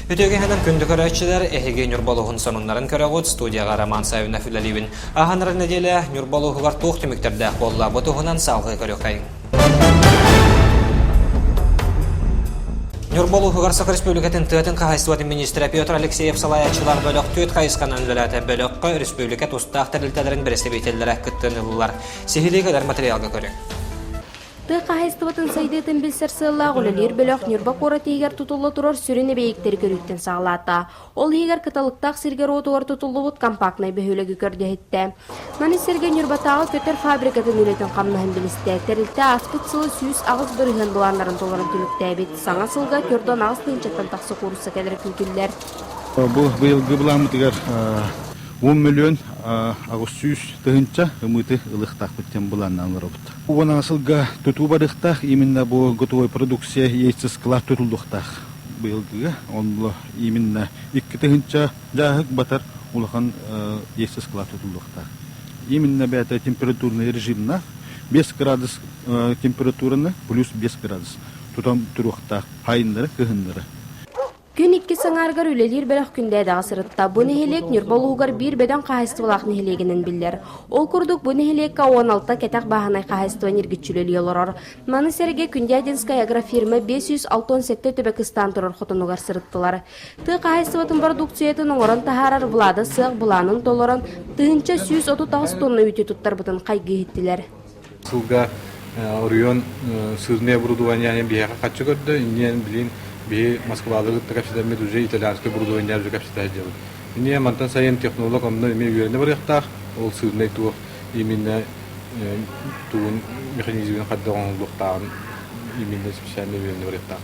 Öteki hemen kündü köröççiler ehege Nurbaluğun sonunların köröğüt studiyaga Raman Sayıvna Fülalivin. Ahanırın nedele Nurbaluğular toğ tümükterde bolla botuğunan sağlığı köröğütayın. Nurbaluğular Sakı Respublikatın tığıtın kahaystuvatın ministri Piotr Alekseyev salayatçılar bölük tüyt kayıskanın ülelete bölükü Respublikat ustaq tırıltadırın birisi beytelere kıttığınılılar. Sihili kadar materyalga köröğ. Tı kahaystuvatın saydıtın bilser sığılla gülülir bölük Nurba kora tiger tutullu turur sürüne beyikteri körüktен sağlata. Ol higer kıtalıktaq sirger otuğar tutulluğut kampaknay behülegi körde hitte. Nani sirge Nurbatağı kötür fabrikatın ületin kamnahın biliste. Terilti aspıt sılı süyüs ağız bürühün bulanların toların tülükte bit. Sana sılga kördan ağız tınçatan taqsı kurusa kedir külküller. Bu yılgı bulamıdıgar 10 milyon Ağustos tığınca ымыты ылықтақ біттен бұланнан ұрыбыд. Оны асылға тұтубадықтақ, именно бұл готовой продукция ейсіз склад тұтылдықтақ бұйылгыға. Оны именно 2 тığınca жағық батар ұлыған ейсіз склад тұтылдықтақ. Именно бәті температурный режимна 5 градус температураны плюс 5 градус тұтам тұрықтақ пайындары, кығындары. Gün 2 sanargar ülelir belak günde dağı sırıtta. Bu nehelek Nurbaluğugar bir beden kahaystuvalaq neheleginin biller. Ol kurduk bu nehelekka 16'ta ketak bahanay kahaystuva nirgitçüleli yolorar. Mani serge Kündiyadinskaya agrofirma 567 Tübekistan turur xotunugar sırıttılar. Tı kahaystuvatın produksiyatın oran taharar vlada sığ bulanın dolaran tığınca 139 tonna üti tuttar bıtın kaygı hittiler. Sılga Orion sırnaya buruduvanyan bir kaçı gördü. İndiyen bilin bir Moskvalı kapsıdamı düzey İtalyanski buruduvanyan düzey kapsıdamı. İndiyen mantan sayın teknolog ondan emir güvenli barıqtaq. Ol sırnaya tuğ iminne tuğun mekanizmin kaddağınlıqtağın iminne spesialini güvenli barıqtaq.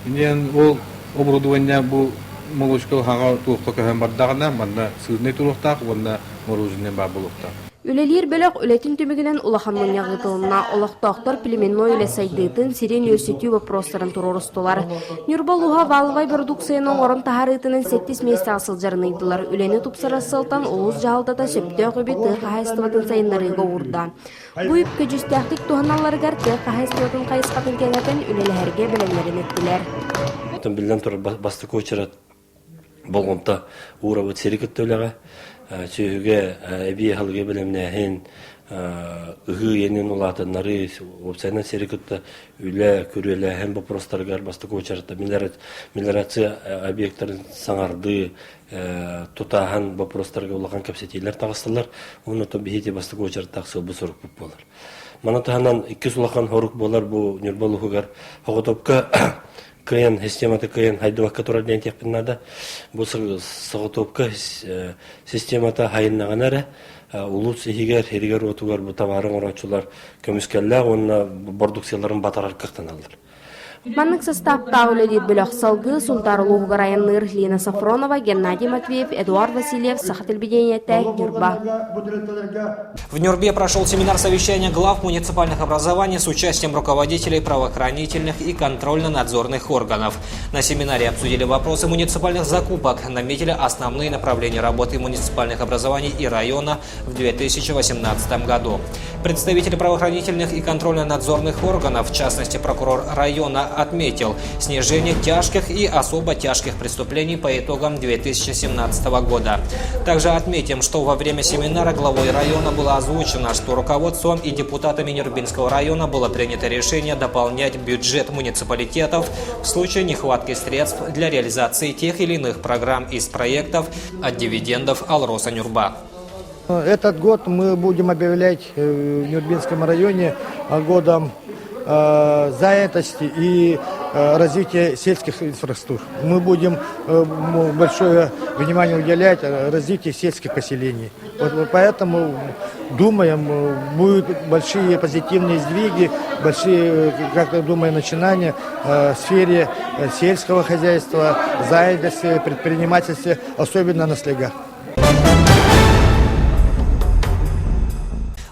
İndiyen o buruduvanyan bu moluşkal hağa tuğqa köhen bardağına banda sırnaya tuğluqtaq, banda moruzinen babuluqtaq. Ülelir bölük ületin tümügünen ulahanın yağıtılına olaqtaqtar pilimenno ile saydıtın Siren Yösütü ve prostarın tururustular. Nurbaluğa valvay produksiyanın oran taharıtının 7 meyste asılcarınıydılar. Üleni tupsara sıltan oluz jağıldata söptüğü gibi tığ kahaystuvatın sayınlarıga uğurda. Bu üpke cüstahtik tuhanallargar tığ kahaystuvatın kayıskatın keneten üleliherge bilenlerin ettiler. Bilden tur bastık uçarat bolğumta uğra bu serikit töleğe. Çünkü ebi halge bilemne hen ıhı yenin ulatınları opsayna serikitde üle körüle hem bu prostargar bastık uçarıda mileratı obyektlerin sanardığı tutahan bu prostarga ulağan kapsetiler tağıstılar. Onu da bihiti bastık uçarıda tağısı bu soruk bu bolar. Mana tahanan 2 ulağan horuk bolar bu Nurbaluğugar hoğutopka Кыян систематы кыян хайдывак который ден текпиннада бу сыгытопка системата хайыннаганара улут сихигер херигер отугар бу товарын орачулар көмүскеллер онна продукцияларын батарар кыктаналар. Маннык составта үлелер бөлөк салгы Султарлуугар районныр Лена Сафронова, Геннадий Матвеев, Эдуард Васильев, Сахателбеденьете, Нюрба. В Нюрбе прошел семинар совещания глав муниципальных образований с участием руководителей правоохранительных и контрольно-надзорных органов. На семинаре обсудили вопросы муниципальных закупок, наметили основные направления работы муниципальных образований и района в 2018 году. Представители правоохранительных и контрольно-надзорных органов, в частности прокурор района, отметил снижение тяжких и особо тяжких преступлений по итогам 2017 года. Также отметим, что во время семинара главой района было озвучено, что руководством и депутатами Нюрбинского района было принято решение дополнять бюджет муниципалитетов в случае нехватки средств для реализации тех или иных программ из проектов от дивидендов Алроса Нюрба. Этот год мы будем объявлять в Нюрбинском районе годом занятости и развития сельских инфраструктур. Мы будем большое внимание уделять развитию сельских поселений. Вот поэтому думаем, будут большие позитивные сдвиги, большие, как я думаю, начинания в сфере сельского хозяйства, занятости, предпринимательства, особенно на слегах.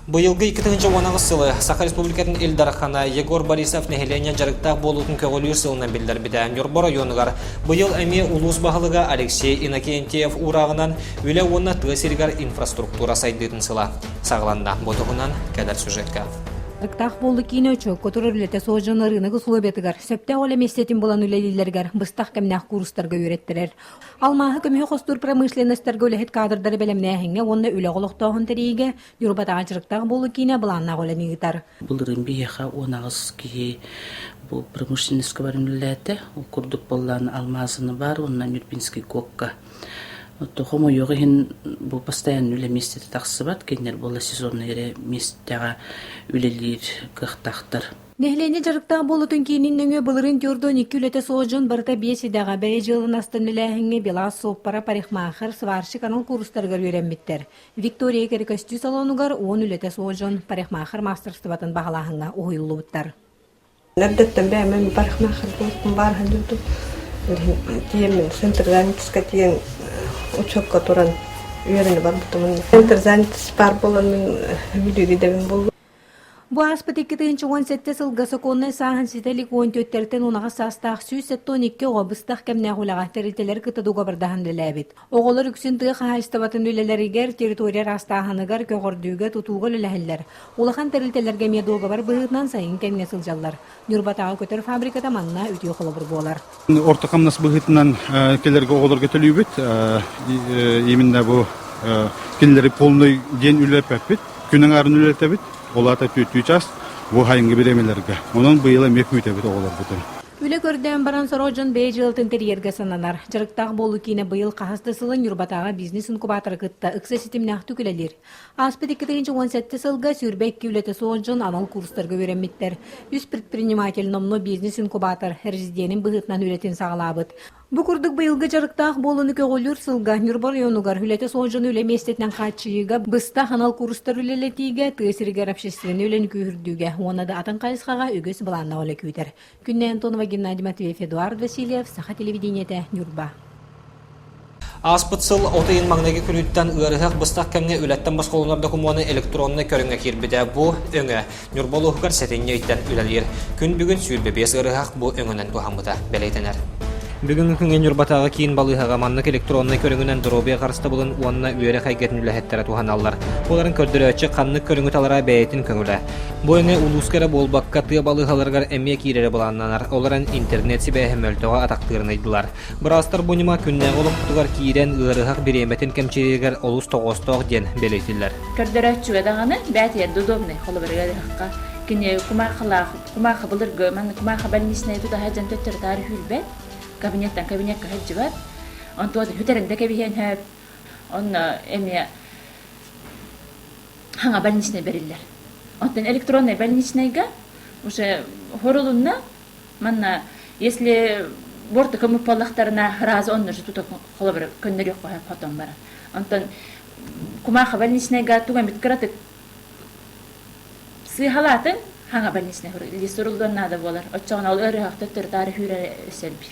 Быйылгы 2-нчы сылы Саха Республикатын Элдархана Егор Борисов нехелене жарыктак болутун көгөлүр сылынан билдер биде. Нюрба районугар быйыл эми улус багылыга Алексей Иннокентьев урагынан үле онна тыгы сиргар инфраструктура сайдытын сыла. Сагланда ботугунан кадар сюжетка. Тах болу кине өчө көтөрүлөтө сожонорыны гыслобетигер сөптө оле местетин болан үлелилергер быстах кемнах курстарга үйреттилер. Алмаһы көмө хостур промышленностарга үлехет кадрдары белемнәһиңе онда үле голоктогон териге юрбата ачырыктак болу кине буланна голенигитар. Булырын бияха онагыс ки бу промышленность барымлете курдук боллан алмазыны бар оннан Нюрбинский кокка. То хомо йогын бу постоянно үле местете таксыбат кенер бола сезоннере месттега үлелир кыхтактар. Нехлени жарыктак болутун кийинин өңө былырын түрдөн 2 үлете сожон барыта бесидага бей жылын астын үлэхиңе белас соппара парикмахер сварщик аныл курстарга үйренмиттер. Виктория Керекостю салонугар 10 үлете сожон парикмахер мастерстватын багалаһыңа уюллубуттар. Нәддәттен бәмен парикмахер болсын бар хәлдү. Тиемен центр занятосқа тиен учетка туран үйреніп бар бутумын. Центр занятос бар болан мен видео дебен болду. Бу аспытык 2017 сылга соконны сахан сителик 14-тен унага састах 172 обыстах кемнагулага терителер кытыдуга бардахан лелебит. Оголор үксүн тыга хайстабатын үлелеригер территория растаханыгар көгөрдүүгө тутууга лелехиллер. Улахан терителерге медуга бар быгытнан сайын кемге сылжаллар. Нюрбатага көтөр фабрикада манна үтү холобур болар. Орта камнас быгытнан келерге оголорго төлөйбүт. Именно бу келери полный ден үлеппит. Күнүн арын үлетебит. Олата түйчас бу хайыңгы беремелерге. Онун быйыла мекмүтебит оголор бутун. Үле көрден баран сорожон бей жылтын терьерге сананар. Жарыктак болу кине быйыл кахастысылын Юрбатага бизнес инкубатор кытта ыкса ситимнах түкүлелер. Аспыт 2017 сылга сүрбекки үлете сорожон анал курстарга үйренмиттер. 100 предприниматель номно бизнес инкубатор резиденин быгытнан үлетин сагалабыт. Бу курдук быйылгы жарыктак болуну көгөлүр сылга Нюрбор районугар үлете сорожон үле местетнен качыйга быста анал курстар үлелетиге тысыргер общественный үлен күйүрдүүгө онада атын кайсыга үгөс буланна оле күйтер. Күннен Антонова Геннадий Матвеев, Эдуард Васильев, Саха телевидениете, Нюрба. Аспытсыл отыйын маңнеги күнүттен ырыхак быстак кемге үлеттен басқолунарда кумуаны электронны көріңе кирбіде бу өңі Нюрболуғар сетенне иттен үлелер. Күн бүгін сүйірбе бес ырыхак бу өңінен тухамыда бәлейтенер. Бүгүнкү күнгө Нюрбатага кийин балыйхага маннык электронный көрүңүнөн дробия карыста булын уанна үйөрө хайгетін үлэхеттері туханаллар. Оларын көрдөрөчү каннык көрүңү талара бәйтин көңүлө. Бу эңе улускара болбакка тыя балыйхаларгар эмме кирере буланнанар. Оларын интернет сибэхе мөлтөга атактырынайдылар. Бырастар бунима күннэ олуктугар киирен ырыхак биреметин кемчиригер олус тогосток ден белейтилер. Көрдөрөчүгө даганы бәтер удобный холобырга кине кумаха булыргы мен кумаха больничный туда хаджан төттөр тарих үлбет. Кабинеттен кабинетке хаджыбат. Он туады хүтеренде кебиһен хэп. Он эме ханга больничный бериллер. Онтон электронный больничныйга уже хорулунна манна если борты көмүк паллактарына разы онны жутута холобыр көндөрөк коя потом бара. Онтон кумаха больничныйга туган биткараты сыйхалатын ханга больничный листурулдан надо болар. Оччогон ал өрө хактыр тарих үрө селби.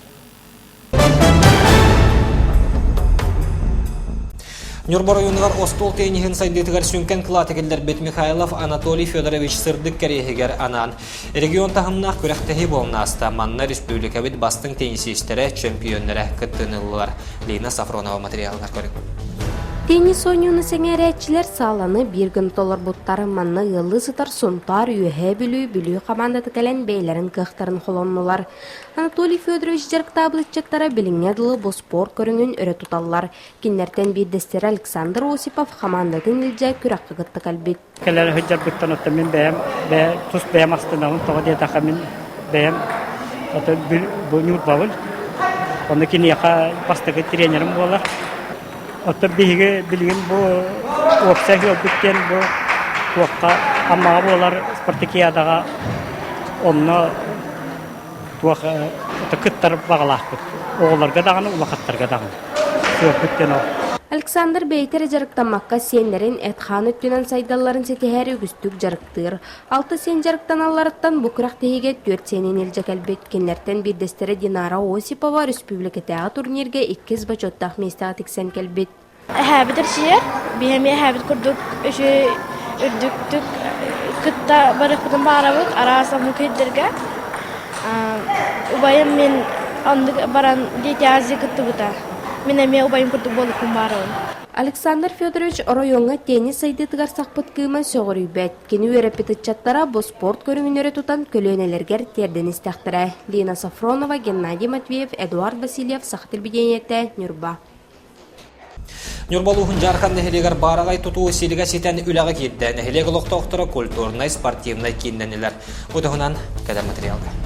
Нюрбор районугар остол тейнихин сайдетигер сүнкен кылатыгелдер Бет Михайлов Анатолий Федорович сырдык керехигер анан. Регион тахымнах күрәктәһи болнаста манна республика бит бастың теннисистере чемпионнары кыттыныллар. Лина Сафронова материалдар көрүк. Теннис ойнуны сеңерәтчилер саланы bir gün толар буттары манны ылы сытар сунтар үйе бүлүү командаты кәлен бейлерин кыхтарын холоннулар. Анатолий Федорович жарктаблытчаттара билиңедылы бу спорт көрүңүн өрө туталлар. Киннертен bir дестер Александр Осипов командатын илже күрәккә гытты калбит. Келер хөҗҗәр буттан мен бәям, тус бәям астынан тога дия тахамин бәям. Ата бу нюрт бавыл. Онда кинияка пастагы тренерим булар. Ата биге билген бу опсага биткән бу туакка амма булар спартакиадага онна туакка кыттар багалак. Огларга дагы вакыттарга дагы. Сөп биткән. Александр Бейтер жарыктамакка сенлерин этхан өттүнөн сайдалларын сетихери үгүстүк жарыктыр. 6 сен жарыктан алларыттан букрак теге 4 сенин илже келбет кеннерден bir дестере Динара Осипова республикада турнирге 2 бачоттак места тиксен келбет. Хәбидер шиер, бихеме хәбид курдук, өшө үрдүктүк кытта барыкытын барабыт, араса мукеддерге. Убайым мен андык баран дети ази кытты бута. Мен эме убайым курдук болуп барабын. Александр Федорович районга теннис сайды тыгарсақпыт кыйман соғырүйбәт. Кені өрәпетітчаттара бұл спорт көріңінері тұтан көлөнелергер терден істіқтірі. Лина Сафронова, Геннадий Матвеев, Эдуард Васильев, Сақтырбедениетті, Нюрба. Нюрбалуғын жарқан нәхелегер барағай тұтуы селіға сетен үліға кетті. Нәхелег ұлықтауқтыры культурнай, спортивнай кенненелер. Бұдығынан кәдір материалға.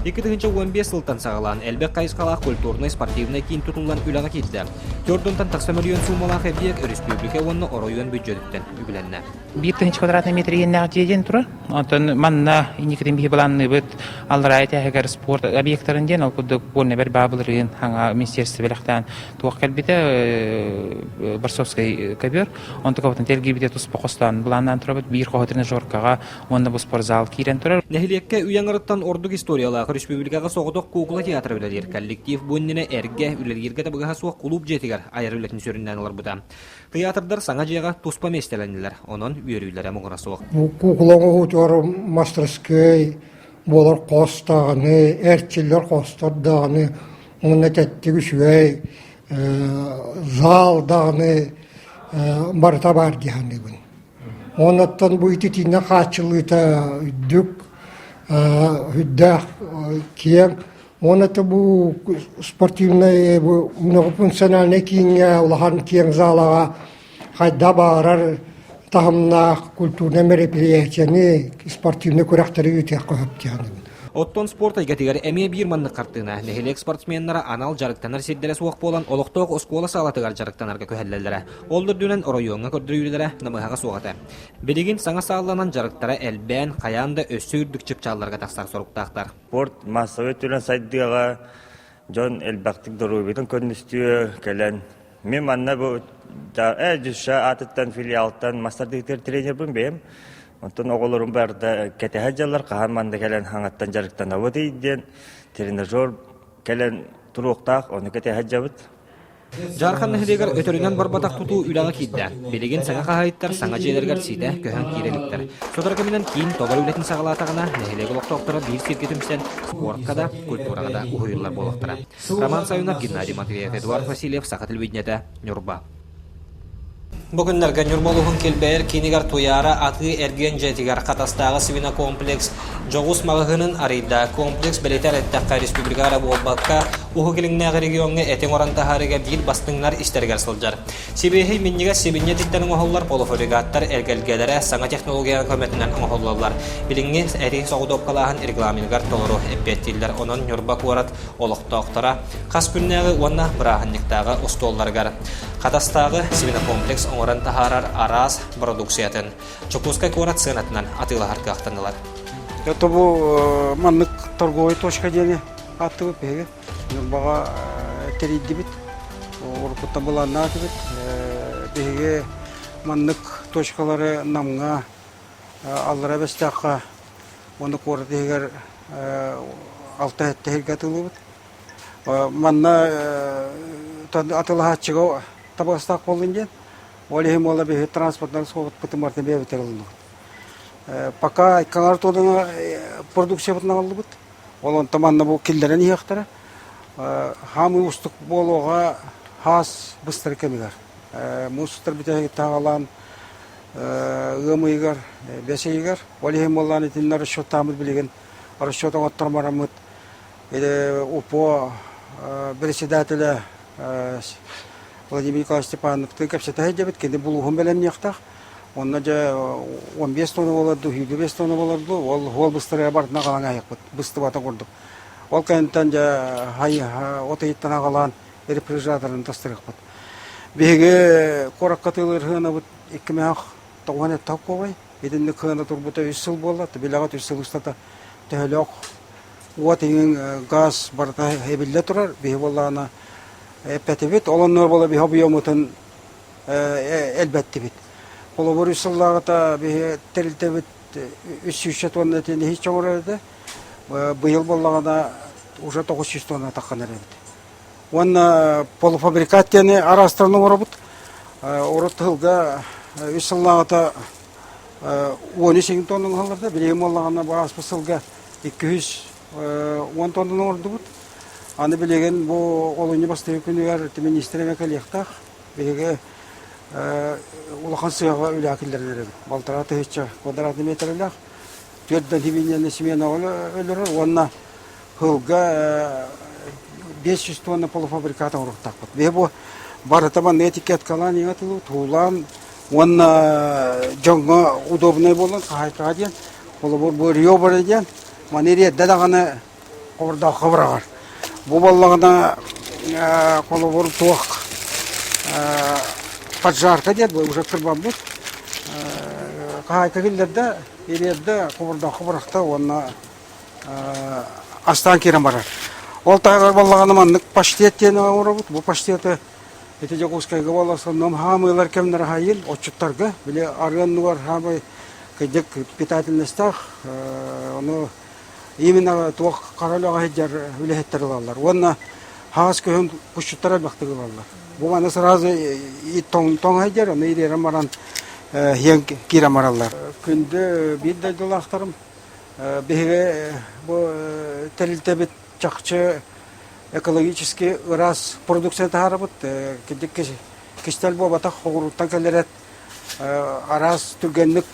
2015 сылтан сағылан әлбек қайысқалақ культурнай, спортивнай кен тұтылан үліға кетті. 4-тан 90 миллион сумалақ әбек республика онны оройын бюджеттен үгіленді. 1 квадратный метр еннәғ дейден тұры. Онтан манна инекеден бей баланны бұд алрайты әгер спорт объекттарынден ол күдік болны бір бабылырын хаңа министерство біліқтен туақ кәлбеті Барсовскай көбір. Онты көбітін телге бейде тұспа қостан бұланнан тұры бұд бір қоғытырны жорқаға онны бұл спорт зал кейрен тұрыр. Нәхилекке үйеңіріттен ордық историялағы республикаға соғыдық кукла театр білелер. Коллектив бұнніне әрге үлелерге табыға суақ құлып жетігер айыр үлетін сөрінден олар бұда. Театрдар саңа жеға тұспа местеленілер. Оның үйерүйлері мұғыра соқ. Куклаңы ұтыр мастерскай, болар қостағыны, әртчелер қостардағыны, оны тәттігі шүгей, залдағыны барта бар дегенде бұн. Онаттан бұйты тиіне қатшылыта үддік, үддәк кең. Онаты бұл спортивный, многофункциональный кеңе ұлаған кең залаға қайда барар тағымна культурный мероприятияны спортивный көрәқтері өте қойып дегенде. Оттон спорта гатигар эме бир манны картына нехелек спортсменнара анал жарыктанар седделе суак болан олоктоок оскола салатыгар жарыктанарга көһәлләләре. Олдыр дүнен оройонга көрдүрүләре намыга сугата. Билигин саңа сааланан жарыктара элбән каянда өсүрдүк чыпчалларга таксар соруктактар. Спорт массовый түрен сайдыга жон элбактык дорубитин көнүстү келен. Мен манна бу жүша атыттан филиалтан мастер тренер бун бем. Онтон оголорум барда кетехаджалар кахаманда келен хаңаттан жарыктан авы дейден тренажер келен туруктак оны кетехаджабыт. Жархан нәхелегер өтөрүнөн барбатак тутуу үлага кидде. Билеген саңа кахайттар, саңа жээлергер сиде көһөн киреликтер. Содорга менен кийин тогор үлетин сагалатагына нәхелеге локтоктора бир сиркетимсен спортка да, культурага да уюллар болоктора. Роман Саюнов, Геннадий Матвеев, Эдуард Васильев, Саха телевидениеде, Нюрба. Бүгінлерге Нюрбалуғын келбәйір кенігер туяра аты әрген жәтігер қатастағы свина комплекс жоғыз мағығының арыйда комплекс бәлетер әттәққа республикара болбаққа ұғы келіңнәғі регионға әтен орантағарыға бейіл бастыңлар істергер сылжар. Себейхей меннеге себінне титтен ұңғоллар полуфоригаттар әргелгелері саңа технологияға көметінен ұңғоллалар. Біліңге әтей соғыды опқалағын регламингар толыру әппеттілдер оның Нюрба қуарат олықтақтара қас күннәғі онна бірағынлықтағы ұстолларғар. Қатастағы свина комплекс оңыран тахарар араз продукциятын. Чокускай корат сынатынан атыла харкақтанылар. Это был маннык торговой точка дене атты беге. Бага теридди бит. Оркутта была наты бит. Беге маннык точкалары намга аллара бестакка оны корат дегер алты тегер тылы бит. Манна атыла хатчыга табастак болдун. Олехим ола бе транспортный сход потомартен бе бетерилди. Пока каңартодың продукция бутна алды бут. Олон таманна бу килдерен яктара. Хамы устук болуга хас быстыр кемигер. Мустер бите тагалан гымыгар, бесейгер. Олехим оланы тиннер расчёттамыз билеген. Расчётын оттырмарамыт. УПО председателя Владимир Николаевич Степанов капсетахи дебет кенде булугун белен яктак. Онна же 15 тонна болду, 25 тонна болду. Ол быстыры бартына калан аякпыт. Быстып ата курдук. Ол кайынтан же хай отойттан агалан рефрижераторын тастырыкпыт. Беге коракка тылыр хынабыт 2090 тап кобай. Бединде кына турбута 3 жыл болду. Билага 3 жыл устата төлөк. Уатың газ барта хебилле турар. Беге боллана Пәтебет, оланнар бола би хабыямытын әлбәтті бит. Ола бір үсіллағыта би тәрілтебет 300 тонна әтені хич жоғыр әді. Бұйыл болағына уже 900 тонна таққан әребет. Оны полуфабрикаттияны арастырыны орабыт. Орыт ғылға үсіллағыта 13 тонның ғылырда. Білейім олағына бағас бұсылға 210 тонның орды бұд. Аны билеген бу олуни бастыгы күнүгөр министрге коллектах биге улахан сыяга үләкилләр балтараты хечә квадратный метрлар төрдән хибинне семена өлөр онна хылга 500 тонна полуфабрикат урыктак бут. Бу баратабан этикеткалан ятылу тулам онна жаңга удобный болгон кайка ден бу рио бар ден манере дадаганы орда хабаргар. Бу баллагына колобор туак поджарка дед уже кырбам бут. Кайка килдерде иредде орда хабаракта онна астан кирем барар. Ол тагыр баллаганы маннык паштеттен орабыт. Бу паштеты эти жагускайга баласы ном хамылар кемнер хайыл очуттарга биле арганнуар хамы кедек питательностях оно именно туак каралага хеджар үлехеттер алалар. Онна хас көһөн кушуттар бактыгы алалар. Бу мана сразу и тон хеджар оно ирер маран хен кирамаралар. Күндө бидде дулактарым беге бу телилтебет чакчы экологический раз продукция тарабыт кедек кистел бу бата хогуруттан келерет арас түгенлик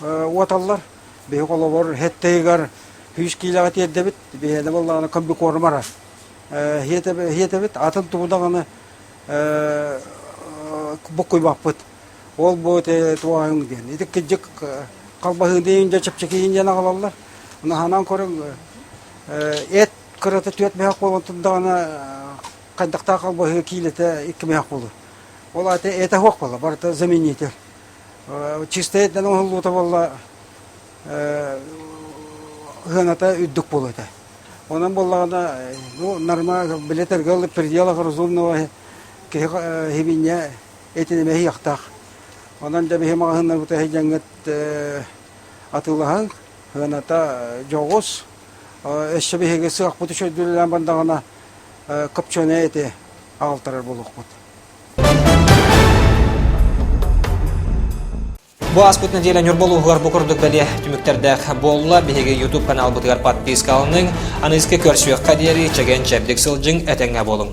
оталлар беге колобор хеттейгар 100 килога тедебит беге боллаганы комби кормара хетебит атын туудаганы боккой баппыт ол бу туаң ден итек кедек калбахын дейин чапчакин жана калалар мына ханан көрөң эт кыраты төт меяк болғандығына қандақта қалбағы кейлеті 2 меяк болды. Ол аты эті хоқ болды, барыты заменитель. Чисто еттен оңылуыты болды ғаната үддік болды. Онан болғанда норма білетер ғылы пределах разумного хебине етінемеге яқтақ. Онан да бейім ағынар бұты хеджангет атылығын ғаната жоғыз. Эшебеге сыак бутуша дүлән бандагына капчоне эте алтырар болук бут. Бу аспыт неделя Нюрболугар букурдук беле түмүктердәк болла беге YouTube канал бутыгар подписка алының аныске көрсүөк кадери чеген чепдик сылжың этеңе болуң.